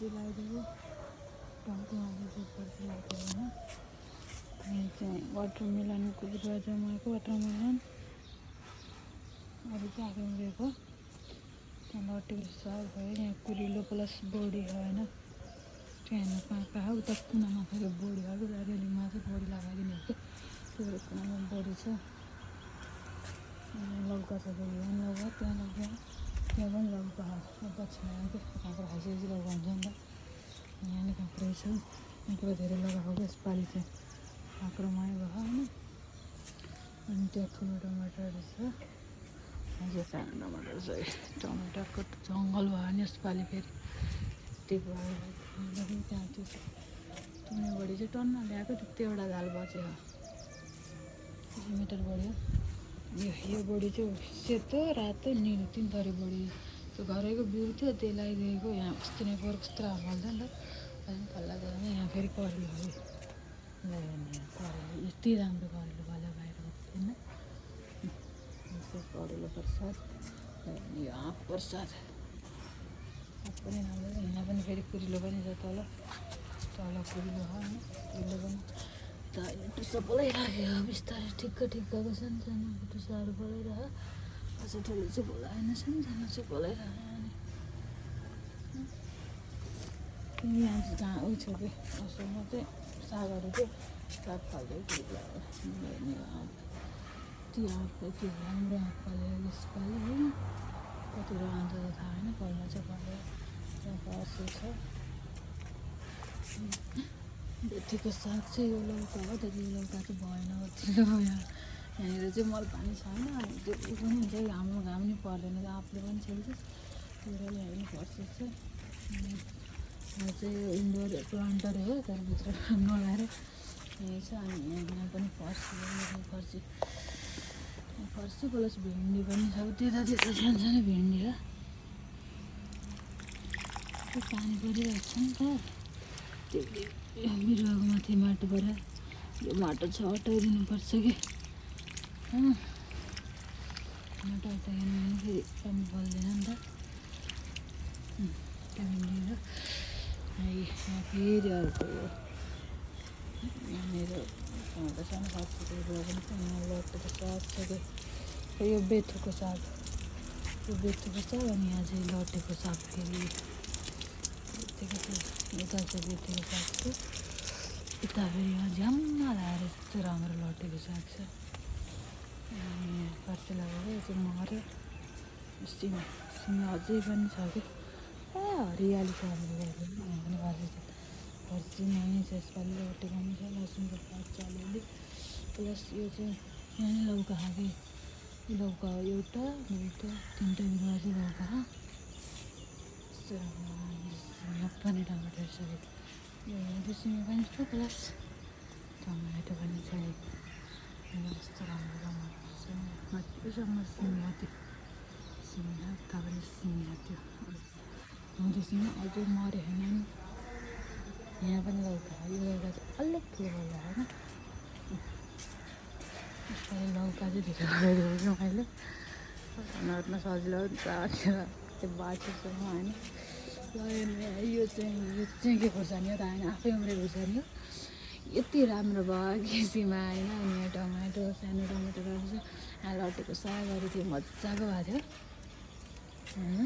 लगाइदियो टाउकोमा पर्छ होइन। यहाँ चाहिँ वाटरमेलनको बिरुवा जमाएको वाटरमेलन अरू चाहिँ आँखेको त्यहाँ लटेको साग भयो। यहाँ कुरिलो प्लस बोडी हो होइन। त्यहाँ कहाँ कहाँ उता कुनामा फेरि बोडी हो रेलीमा चाहिँ बोडी लगाइदिने हो कि त्यो भएर कुनामा बोडी छ। लौका छ फेरि यहाँ लौका त्यहाँ लौका त्यहाँ पनि लौका हो दक्षिणा के काँक्रो खाइसकेपछि लौका हुन्छ नि त। यहाँ नि काँक्रो छ काँक्रो धेरै लगाएको यसपालि चाहिँ काँक्रोमै भयो होइन। अनि त्यहाँ ठुलो टमाटरहरू छ अझै सानो टमाटर छ। टमाटरको जङ्गल भयो नि यसपालि फेरि त्यही भयो। त्यहाँ त्यो टुने बडी चाहिँ टन्न ल्याएको त्यो एउटा दाल बच्यो 1 मिटर बढ्यो। यो बडी चाहिँ सेतो रातो निलो 3 थरी बडी त्यो घरैको बिउ थियो त्यही लगाइदिएको। यहाँ अस्ति नै पोहोर कस्तो राम्रो फल्छ नि त अनि फल्ला जाँदा यहाँ फेरि करेलो हो लगाइने करेलो यति राम्रो करेलो फल्यो बाहिर होइन। करेलो प्रसाद यो आँप प्रसाद पनि राम्रो छ। यहाँ पनि फेरि कुरिलो पनि छ तल कुरिलो हो होइन। कुरिलो पनि त अहिले टुसा बोलाइराख्यो बिस्तारै ठिक्क ठिक्कको सानो टुसाहरू बोलाइरह अझ ठुलो चाहिँ बोलाएन सानो चाहिँ बोलाइरह्यो। अनि यहाँ चाहिँ जहाँ उयो छ कि असलमा चाहिँ सागहरू चाहिँ साग फाल्दै त्यो आँपको त्यो राम्रो आँप फल्यो यसपालि होइन। कतिवटा आउँछ त थाहा होइन फल्न चाहिँ फल्यो। त्यहाँ फर्सी छ बेथीको साग चाहिँ यो लौका हो त्यति लौका चाहिँ भएन कतिलो यहाँनिर चाहिँ मल पानी छैन अनि त्यो उयो पनि हुन्छ हाम्रो घाम नि पर्दैन आँपले पनि छेल्छ त्यो भएर यहाँ पनि फर्सी छ। यहाँ चाहिँ यो इन्डोर प्लान्टर हो त्यहाँभित्र नलाएर यहीँ छ। अनि यहाँ पनि फर्सी फर्सी प्लस भिन्डी पनि छ त्यता सानो सानो भिन्डी हो। त्यो पानी परिरहेको छ नि त त्यसले बिरुवाको माथि माटो पऱ्यो यो माटो छ हटाइदिनुपर्छ कि माटो हटाइदिनु फेरि पानी फल्दैन नि त त्यो भिन्डी हो। यहाँ फेरि अर्को यहाँनिर सानो फर्सीको बिरुवा पनि छ। यहाँ लटेको साग छ कि यो बेथुको साग अनि यहाँ चाहिँ लटेको साग फेरि यता चाहिँ बेथुको साग छ यता फेरि यहाँ झ्याम्मा लगाएर यस्तो राम्रो लटेको साग छ। यहाँ फर्सी लगाएको यो चाहिँ मऱ्यो सिमी अझै पनि छ कि हरियाली छ हाम्रो यहाँ पनि फर्सी नै छ यसपालि लटेको पनि छ लसुनको पात छ अलिअलि प्लस यो चाहिँ यहाँ लौका खाएको लौका हो एउटा 3टा बिरुवा चाहिँ लौका हो यस्तो राम्रो पनि टमाटर छ यो सिमी पनि छ प्लस टमाटो पनि छ यस्तो राम्रो टमाटर छ मजासँग सिमी आएको उता पनि सिमी आएको त्यो सिमी अझै मऱ्यो होइन। यहाँ पनि लौका यो लौका चाहिँ अलिक ठुलो होला होइन। यसपालि लौका चाहिँ धेरै लगाइदिएको छु मैले नर्न सजिलो हुन्छ त्यो बाटोसँग होइन। यो चाहिँ के खोर्सानी हो त होइन आफै उम्रेको खोर्सानी हो यति राम्रो भयो केसीमा होइन। अनि यहाँ टमाटो सानो टमाटरहरू छ यहाँ लटेको सागहरू थियो मजाको भएको थियो होइन।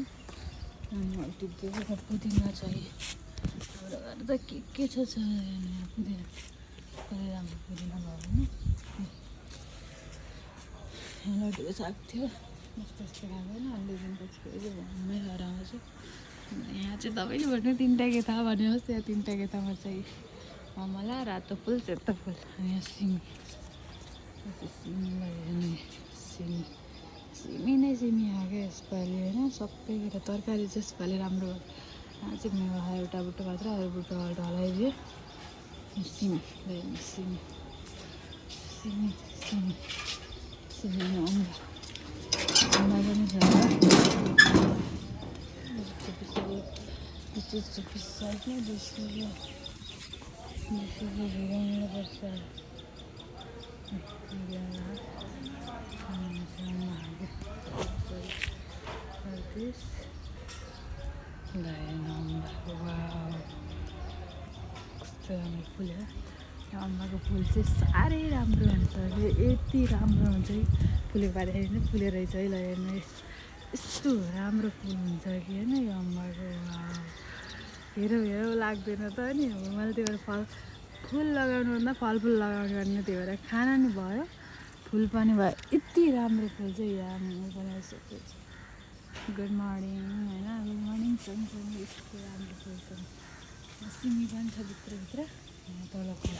अनि टिप्दिएको पुदिना छ हाम्रो घर त के छ यहाँ पुदिना कति राम्रो पुदिना भयो होइन। यहाँ लटेको साग थियो यस्तो खाएको होइन अलि दिनपछि फेरि घुम्मै गरेर आउँछु। यहाँ चाहिँ तपाईँले भन्नु 3टा के थाहा भन्नुहोस् यहाँ 3टा के थाहा चाहिँ अमला रातो फुल सेतो फुल अनि यहाँ सिमी सिमी आएको यसपालि होइन। सबै कुरा तरकारी चाहिँ यसपालि राम्रो भयो। यहाँ चाहिँ मेवा एउटा बुट्टो मात्र अरू बुट्टोबाट हलाइदियो सिमी अमला पनि छ पिसाइदियो त्यसले भिराउनुपर्छ कस्तो राम्रो फुल हो यो अम्बाको फुल चाहिँ साह्रै राम्रो हुन्छ कि यति राम्रो हुन्छ कि फुलेको बारेखेरि नै फुलेर रहेछ है ल हेर्नु यस्तो राम्रो फुल हुन्छ कि होइन यो अम्बाको हेरौँ हेरौँ लाग्दैन त नि मैले त्यही भएर फुल लगाउनुभन्दा फलफुल लगाउने भने त्यही भएर खाना नि भयो फुल पनि भयो यति राम्रो फुल चाहिँ यहाँ बनाइसकेको छ गुड मर्निङ होइन गुड मर्निङ सँगसँगै यस्तो राम्रो फुल छ सिमी पनि छ भित्रभित्र तलको